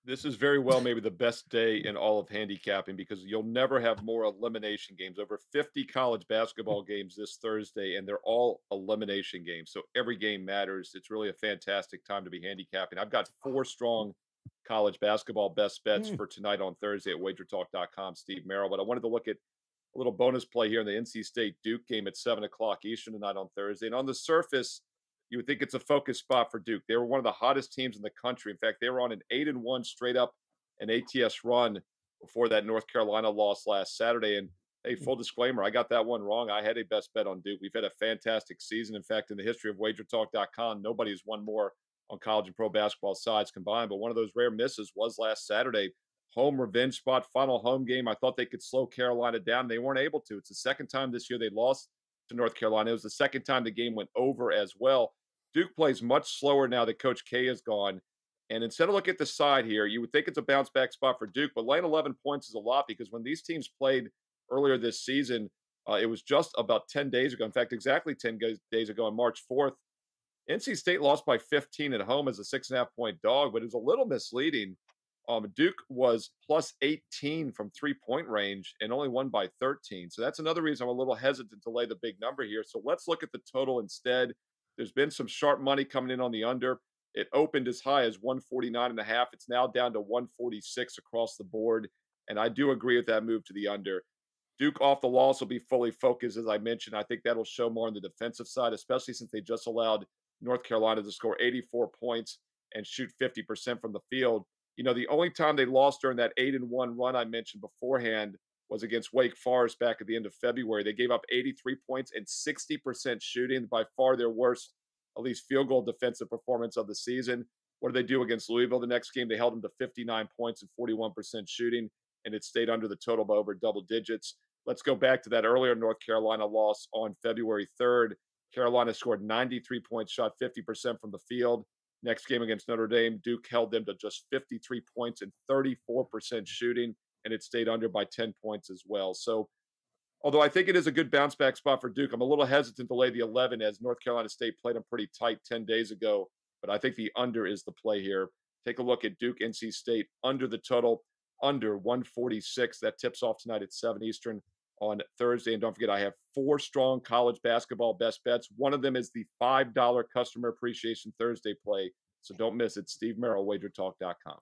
This is very well maybe the best day in all of handicapping because you'll never have more elimination games. Over 50 college basketball games this Thursday, and they're all elimination games. So every game matters. It's really a fantastic time to be handicapping. I've got four strong college basketball best bets Mm, for tonight on Thursday at wagertalk.com, Steve Merrill. But I wanted to look at a little bonus play here in the NC State Duke game at 7 o'clock Eastern tonight on Thursday. And on the surface, you would think it's a focus spot for Duke. They were one of the hottest teams in the country. In fact, they were on an 8-1 straight up an ATS run before that North Carolina loss last Saturday. And hey, mm. full disclaimer, I got that one wrong. I had a best bet on Duke. We've had a fantastic season. In fact, in the history of wagertalk.com, nobody has won more on college and pro basketball sides combined. But one of those rare misses was last Saturday. Home revenge spot, final home game. I thought they could slow Carolina down. They weren't able to. It's the second time this year they lost to North Carolina. It was the second time the game went over as well. Duke plays much slower now that Coach K is gone. And instead of looking at the side here, you would think it's a bounce back spot for Duke, but laying 11 points is a lot because when these teams played earlier this season, it was just about 10 days ago. In fact, exactly 10 days ago on March 4th, NC State lost by 15 at home as a 6.5 point dog, but it was a little misleading. Duke was plus 18 from 3 point range and only won by 13. So that's another reason I'm a little hesitant to lay the big number here. So let's look at the total instead. There's been some sharp money coming in on the under. It opened as high as 149.5. It's now down to 146 across the board. And I do agree with that move to the under. Duke off the loss will be fully focused, as I mentioned. I think that'll show more on the defensive side, especially since they just allowed North Carolina to score 84 points and shoot 50% from the field. You know, the only time they lost during that 8-1 run I mentioned beforehand was against Wake Forest back at the end of February. They gave up 83 points and 60% shooting, by far their worst, at least field goal defensive performance of the season. What did they do against Louisville the next game? They held them to 59 points and 41% shooting, and it stayed under the total by over double digits. Let's go back to that earlier North Carolina loss on February 3rd. Carolina scored 93 points, shot 50% from the field. Next game against Notre Dame, Duke held them to just 53 points and 34% shooting, and it stayed under by 10 points as well. So, although I think it is a good bounce back spot for Duke, I'm a little hesitant to lay the 11 as North Carolina State played them pretty tight 10 days ago. But I think the under is the play here. Take a look at Duke NC State under the total, under 146. That tips off tonight at 7 Eastern on Thursday. And don't forget, I have four strong college basketball best bets. One of them is the $5 customer appreciation Thursday play. So don't miss it. Steve Merrill, wagertalk.com.